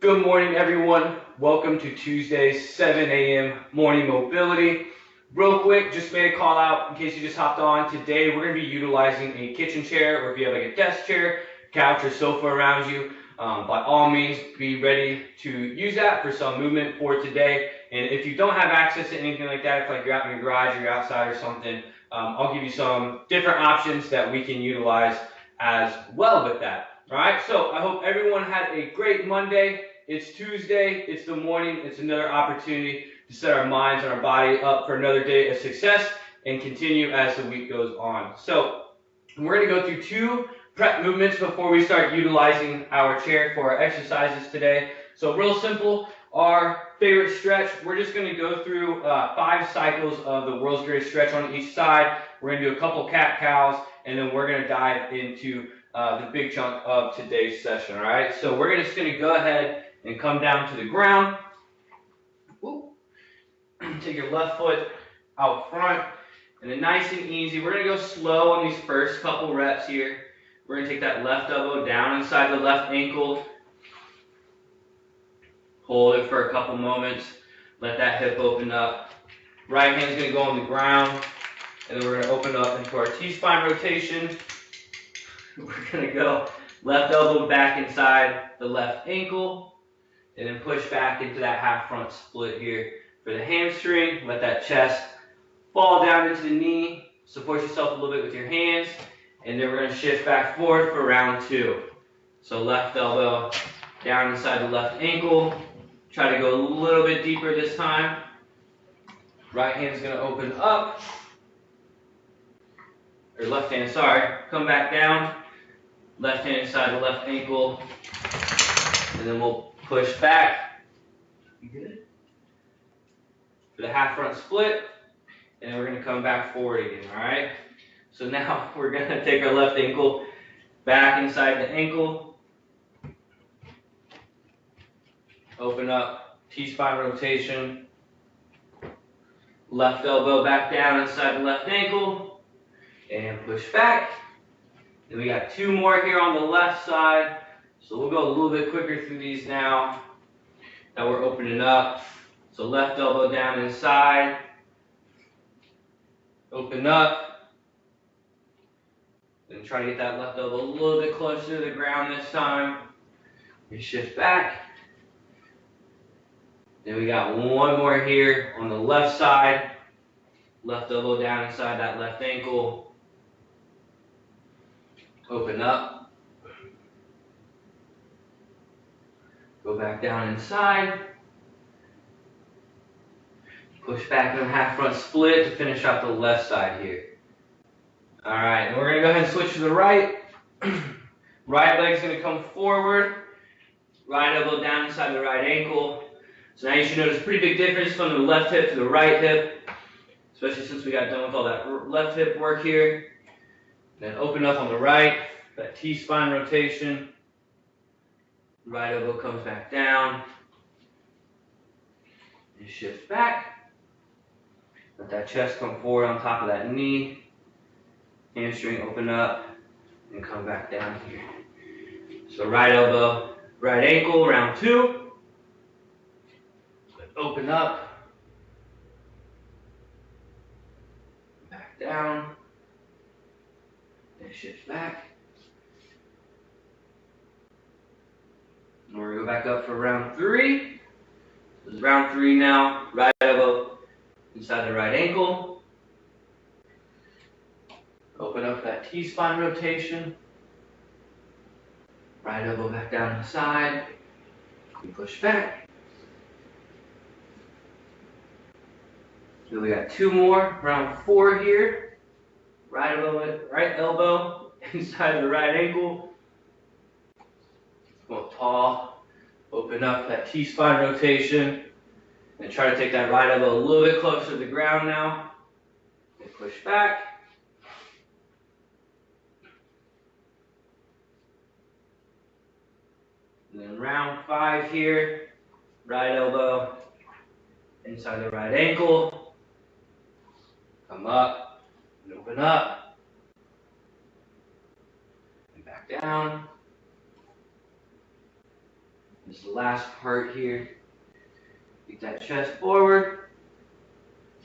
Good morning, everyone. Welcome to Tuesday's 7 a.m. morning mobility. Real quick, just made a call out in case you just hopped on. Today, we're going to be utilizing a kitchen chair, or if you have like a desk chair, couch, or sofa around you, by all means, be ready to use that for some movement for today. And if you don't have access to anything like that, if like you're out in your garage or you're outside or something, I'll give you some different options that we can utilize as well with that. All right, so I hope everyone had a great Monday. It's Tuesday, it's the morning, it's another opportunity to set our minds and our body up for another day of success and continue as the week goes on. So we're going to go through 2 prep movements before we start utilizing our chair for our exercises today. So real simple, our favorite stretch, we're just going to go through 5 cycles of the world's greatest stretch on each side. We're going to do a couple cat-cows, and then we're going to dive into the big chunk of today's session, all right? So we're just going to go ahead and come down to the ground. Take your left foot out front, and then nice and easy. We're going to go slow on these first couple reps here. We're going to take that left elbow down inside the left ankle. Hold it for a couple moments. Let that hip open up. Right hand's going to go on the ground, and then we're going to open up into our T-spine rotation. We're going to go left elbow back inside the left ankle, and then push back into that half front split here for the hamstring. Let that chest fall down into the knee. Support yourself a little bit with your hands, and then we're going to shift back forward for round 2. So left elbow down inside the left ankle. Try to go a little bit deeper this time. Right hand's going to open up, or left hand, sorry. Come back down. Left hand inside the left ankle, and then we'll push back. You good? For the half front split, and then we're going to come back forward again, all right? So now we're going to take our left ankle back inside the ankle, open up, T-spine rotation, left elbow back down inside the left ankle, and push back. Then we got 2 more here on the left side, so we'll go a little bit quicker through these now. Now we're opening up, so left elbow down inside, open up, then try to get that left elbow a little bit closer to the ground this time. We shift back. Then we got 1 more here on the left side, left elbow down inside that left ankle, open up, go back down inside, push back in a half front split to finish off the left side here. All right, and we're going to go ahead and switch to the right. Right leg's going to come forward, right elbow down inside the right ankle. So now you should notice a pretty big difference from the left hip to the right hip, especially since we got done with all that left hip work here. Then open up on the right, that T-spine rotation. Right elbow comes back down. And shift back. Let that chest come forward on top of that knee. Hamstring open up and come back down here. So right elbow, right ankle, round 2. Open up. Back down. And shift back. And we're going to go back up for round 3. This is round 3 now. Right elbow inside the right ankle. Open up that T-spine rotation. Right elbow back down inside. We push back. So we got 2 more. Round 4 here. Right elbow inside the right ankle. Go tall. Open up that T-spine rotation. And try to take that right elbow a little bit closer to the ground now. And push back. And then round 5 here. Right elbow inside the right ankle. Come up and open up. And back down. This is the last part here. Get that chest forward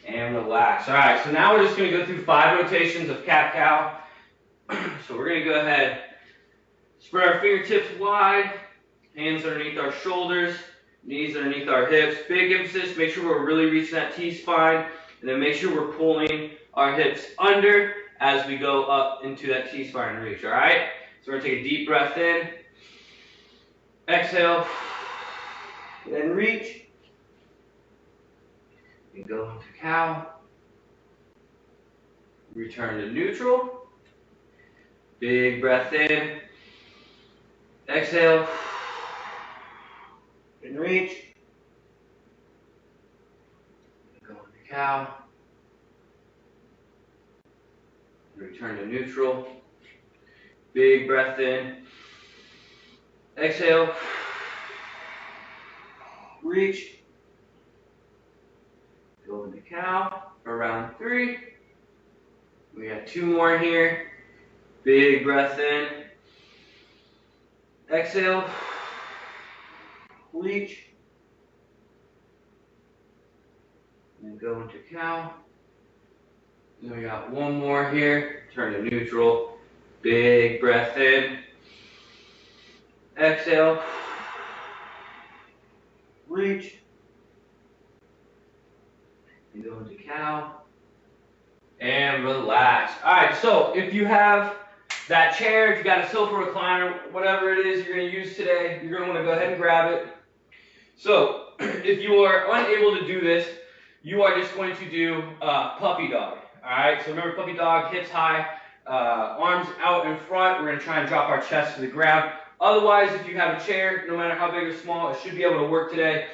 and relax. All right, so now we're just going to go through 5 rotations of cat-cow. So we're going to go ahead, spread our fingertips wide, hands underneath our shoulders, knees underneath our hips. Big emphasis, make sure we're really reaching that T-spine, and then make sure we're pulling our hips under as we go up into that T-spine reach, all right? So we're going to take a deep breath in, exhale, then reach, and go into cow, return to neutral. Big breath in, exhale, and reach, go into cow, return to neutral. Big breath in, exhale, reach, go into cow for round 3. We got 2 more here. Big breath in, exhale, reach, and go into cow. Then we got 1 more here, turn to neutral. Big breath in, exhale, reach, and go into cow, and relax. All right, so if you have that chair, if you got a sofa recliner, whatever it is you're going to use today, you're going to want to go ahead and grab it. So if you are unable to do this, you are just going to do puppy dog. All right, so remember puppy dog, hips high, arms out in front. We're going to try and drop our chest to the ground. Otherwise, if you have a chair, no matter how big or small, it should be able to work today.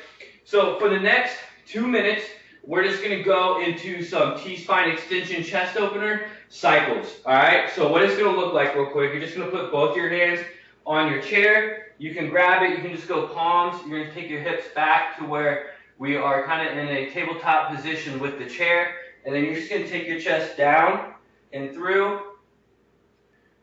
So for the next 2 minutes, we're just going to go into some T-spine extension chest opener cycles. All right, so what it's going to look like real quick, you're just going to put both your hands on your chair. You can grab it, you can just go palms. You're going to take your hips back to where we are kind of in a tabletop position with the chair. And then you're just going to take your chest down and through.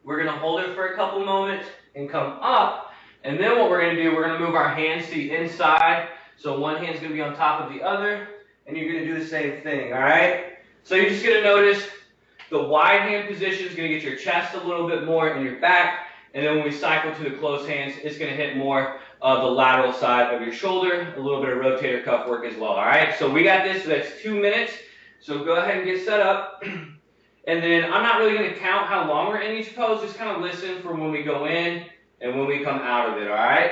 We're going to hold it for a couple moments and come up. And then what we're going to do, we're going to move our hands to the inside. So one hand's going to be on top of the other. And you're going to do the same thing, all right? So you're just going to notice the wide hand position is going to get your chest a little bit more in your back. And then when we cycle to the closed hands, it's going to hit more of the lateral side of your shoulder, a little bit of rotator cuff work as well, all right? So we got this, so that's 2 minutes. So go ahead and get set up. And then I'm not really going to count how long we're in each pose, just kind of listen for when we go in and when we come out of it, all right?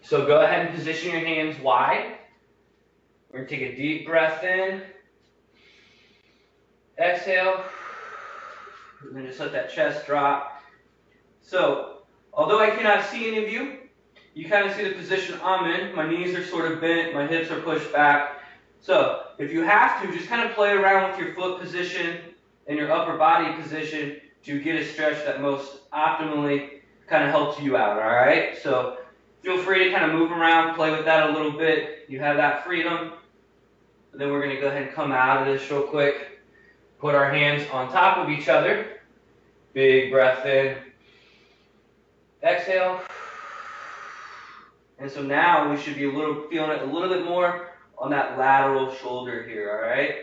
So go ahead and position your hands wide. We're going to take a deep breath in, exhale, and then just let that chest drop. So, although I cannot see any of you, you kind of see the position I'm in. My knees are sort of bent, my hips are pushed back. So, if you have to, just kind of play around with your foot position and your upper body position to get a stretch that most optimally kind of helps you out, all right? So, feel free to kind of move around, play with that a little bit. You have that freedom. And then we're going to go ahead and come out of this real quick. Put our hands on top of each other. Big breath in. Exhale. And so now we should be feeling it a little bit more on that lateral shoulder here, all right?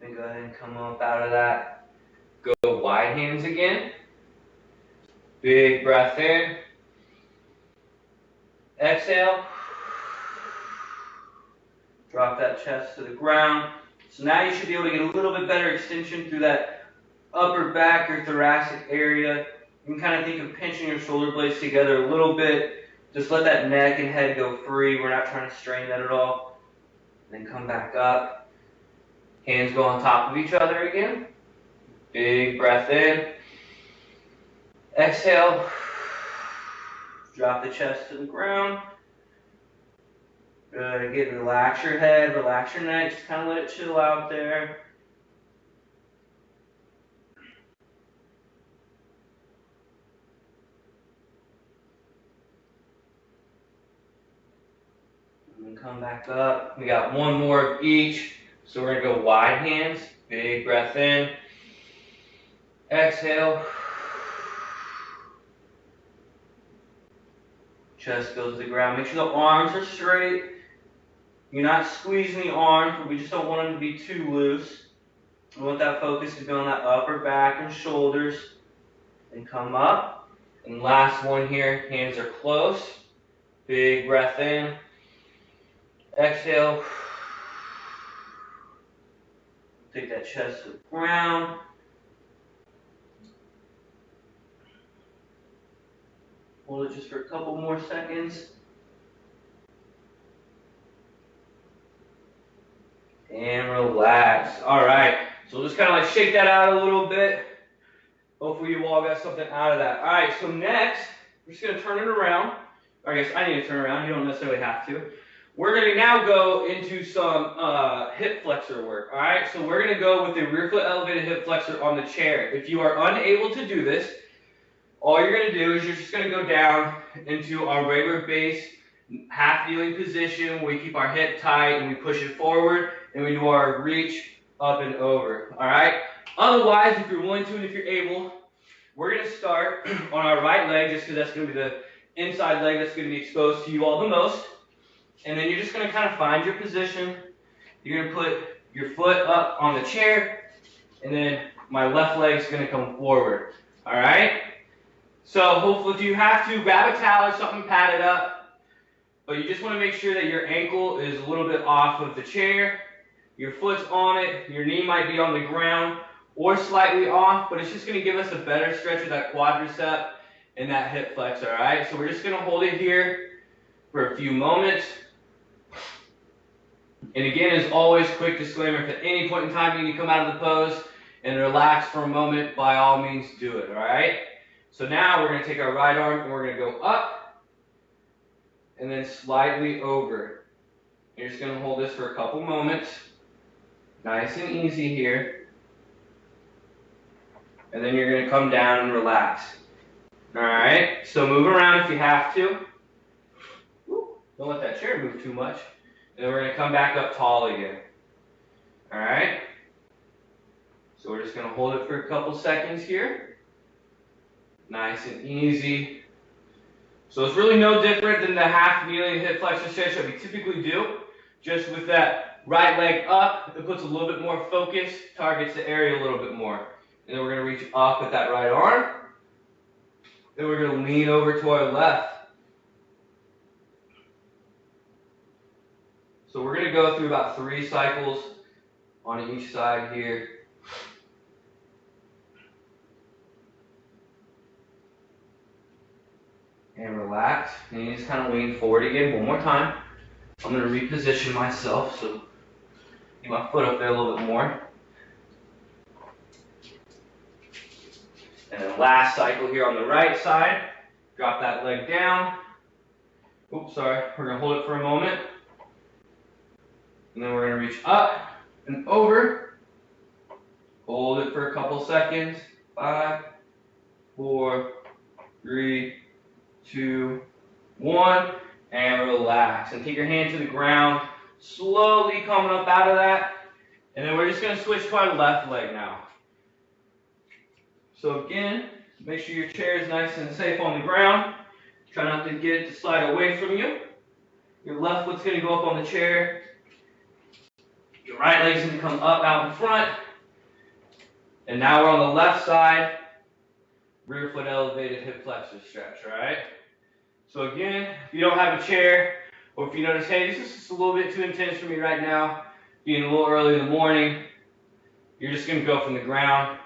Then go ahead and come up out of that. Go wide hands again. Big breath in. Exhale. Drop that chest to the ground. So now you should be able to get a little bit better extension through that upper back or thoracic area. You can kind of think of pinching your shoulder blades together a little bit. Just let that neck and head go free. We're not trying to strain that at all. Then come back up. Hands go on top of each other again. Big breath in. Exhale. Drop the chest to the ground. Good. Again, relax your head, relax your neck. Just kind of let it chill out there. And then come back up. We got 1 more of each. So we're going to go wide hands. Big breath in. Exhale. Chest goes to the ground. Make sure the arms are straight. You're not squeezing the arms, but we just don't want them to be too loose. We want that focus to be on that upper back and shoulders. And come up. And last one here, hands are close. Big breath in. Exhale. Take that chest to the ground. Hold it just for a couple more seconds. And relax. All right. So just kind of like shake that out a little bit. Hopefully you all got something out of that. All right. So next, we're just going to turn it around. Or I guess I need to turn around. You don't necessarily have to. We're going to now go into some hip flexor work. All right. So we're going to go with the rear foot elevated hip flexor on the chair. If you are unable to do this, all you're going to do is you're just going to go down into our regular base half kneeling position where we keep our hip tight and we push it forward and we do our reach up and over. All right. Otherwise, if you're willing to and if you're able, we're going to start on our right leg just because that's going to be the inside leg that's going to be exposed to you all the most. And then you're just going to kind of find your position. You're going to put your foot up on the chair and then my left leg is going to come forward. All right. So hopefully if you have to, grab a towel or something, pad it up. But you just want to make sure that your ankle is a little bit off of the chair. Your foot's on it. Your knee might be on the ground or slightly off, but it's just going to give us a better stretch of that quadricep and that hip flexor, all right? So we're just going to hold it here for a few moments. And again, as always, quick disclaimer, if at any point in time you need to come out of the pose and relax for a moment, by all means do it, all right? So now we're going to take our right arm and we're going to go up and then slightly over. You're just going to hold this for a couple moments. Nice and easy here. And then you're going to come down and relax. All right, so move around if you have to. Don't let that chair move too much. And then we're going to come back up tall again. All right. So we're just going to hold it for a couple seconds here. Nice and easy. So it's really no different than the half kneeling hip flexor stretch that we typically do. Just with that right leg up, it puts a little bit more focus, targets the area a little bit more. And then we're going to reach up with that right arm. Then we're going to lean over to our left. So we're going to go through about 3 cycles on each side here. And relax. And you just kind of lean forward again one more time. I'm going to reposition myself so get my foot up there a little bit more. And then last cycle here on the right side. Drop that leg down. Oops, sorry. We're going to hold it for a moment. And then we're going to reach up and over. Hold it for a couple seconds. 5, 4, 3, 2, 1. And relax. And take your hand to the ground. Slowly coming up out of that. And then we're just going to switch to our left leg now. So again, make sure your chair is nice and safe on the ground. Try not to get it to slide away from you. Your left foot's going to go up on the chair. Your right leg's going to come up out in front. And now we're on the left side. Rear foot elevated hip flexor stretch, all right? So again, if you don't have a chair, or if you notice, hey, this is just a little bit too intense for me right now, being a little early in the morning, you're just going to go from the ground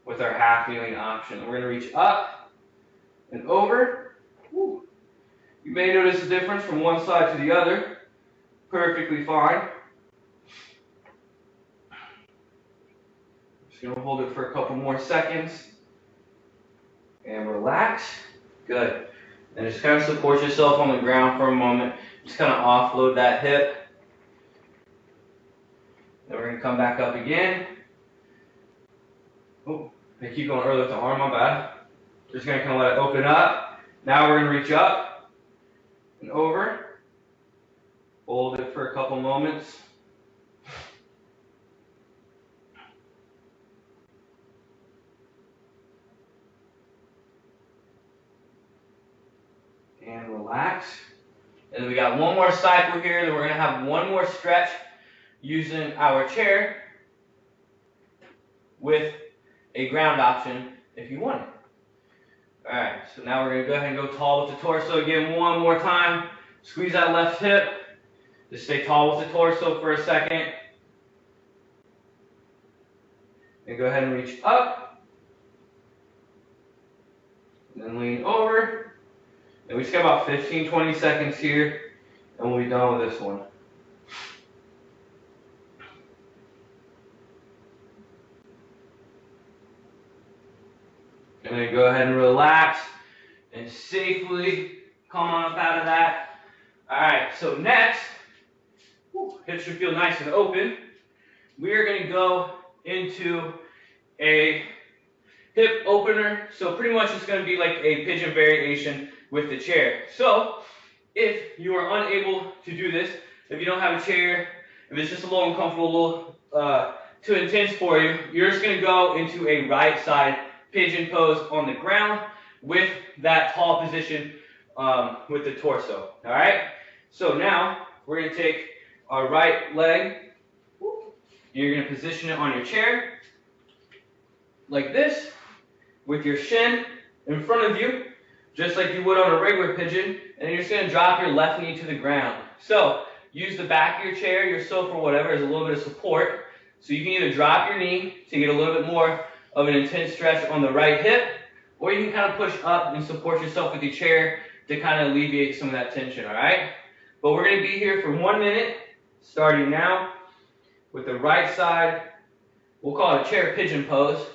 with our half kneeling option. We're going to reach up and over. Woo. You may notice a difference from one side to the other. Perfectly fine. Just going to hold it for a couple more seconds. And relax. Good. And just kind of support yourself on the ground for a moment. Just kind of offload that hip. Then we're going to come back up again. Oh, I keep going early with the arm, my bad. Just going to kind of let it open up. Now we're going to reach up and over. Hold it for a couple moments. relax. And then we got one more cycle here, then we're gonna have one more stretch using our chair with a ground option if you want it. Alright, so now we're gonna go ahead and go tall with the torso again one more time. Squeeze that left hip. Just stay tall with the torso for a second. And go ahead and reach up. And then lean over. And we just got about 15-20 seconds here, and we'll be done with this one. And then go ahead and relax and safely come on up out of that. Alright, so next, hips should feel nice and open. We are going to go into a hip opener. So pretty much it's going to be like a pigeon variation with the chair. So if you are unable to do this, if you don't have a chair, if it's just a little uncomfortable, too intense for you, you're just going to go into a right side pigeon pose on the ground with that tall position with the torso. All right. So now we're going to take our right leg. You're going to position it on your chair like this with your shin in front of you, just like you would on a regular pigeon, and you're just going to drop your left knee to the ground. So use the back of your chair, your sofa, whatever, as a little bit of support. So you can either drop your knee to get a little bit more of an intense stretch on the right hip, or you can kind of push up and support yourself with your chair to kind of alleviate some of that tension, all right? But we're going to be here for 1 minute, starting now, with the right side. We'll call it a chair pigeon pose.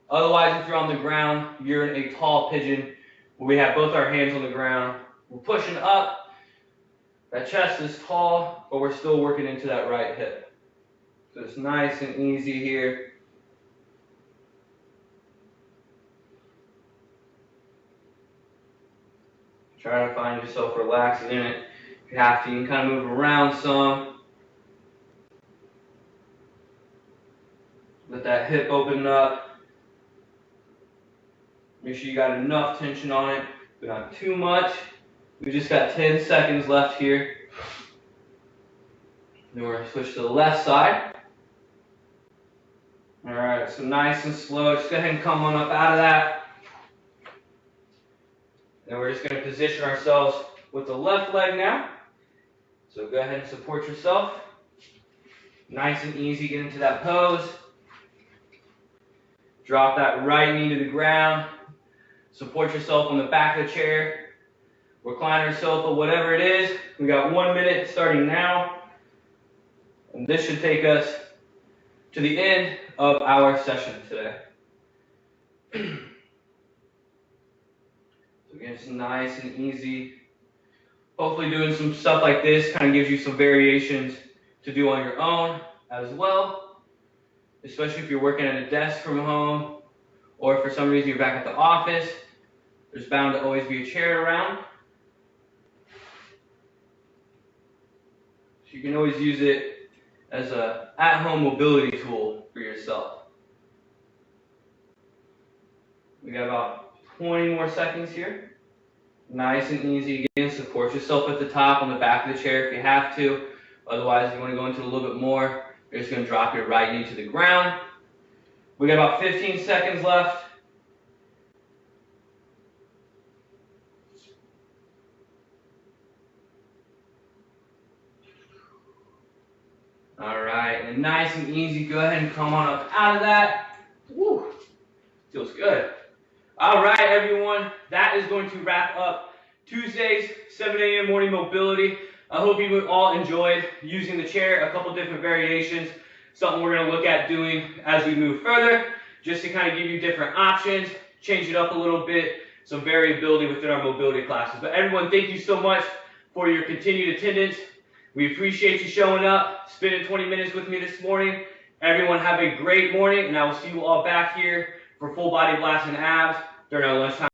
Otherwise, if you're on the ground, you're in a tall pigeon where we have both our hands on the ground. We're pushing up. That chest is tall, but we're still working into that right hip. So it's nice and easy here. Try to find yourself relaxing in it. If you have to, you can kind of move around some. Let that hip open up. Make sure you got enough tension on it, but not too much. We just got 10 seconds left here. Then we're going to switch to the left side. Alright, so nice and slow. Just go ahead and come on up out of that. Then we're just going to position ourselves with the left leg now. So go ahead and support yourself. Nice and easy, get into that pose. Drop that right knee to the ground. Support yourself on the back of the chair, recliner, sofa, whatever it is. We got 1 minute starting now. And this should take us to the end of our session today. So again, it's nice and easy. Hopefully doing some stuff like this kind of gives you some variations to do on your own as well. Especially if you're working at a desk from home, or if for some reason you're back at the office, there's bound to always be a chair around. So you can always use it as an at-home mobility tool for yourself. We got about 20 more seconds here. Nice and easy. Again, support yourself at the top on the back of the chair if you have to. Otherwise, if you want to go into a little bit more, you're just going to drop your right knee to the ground. We got about 15 seconds left. All right, and nice and easy. Go ahead and come on up out of that. Woo, feels good. All right, everyone, that is going to wrap up Tuesday's 7 a.m. morning mobility. I hope you all enjoyed using the chair, a couple different variations, something we're going to look at doing as we move further, just to kind of give you different options, change it up a little bit, some variability within our mobility classes. But everyone, thank you so much for your continued attendance. We appreciate you showing up, spending 20 minutes with me this morning. Everyone have a great morning, and I will see you all back here for full body blast and abs during our lunchtime.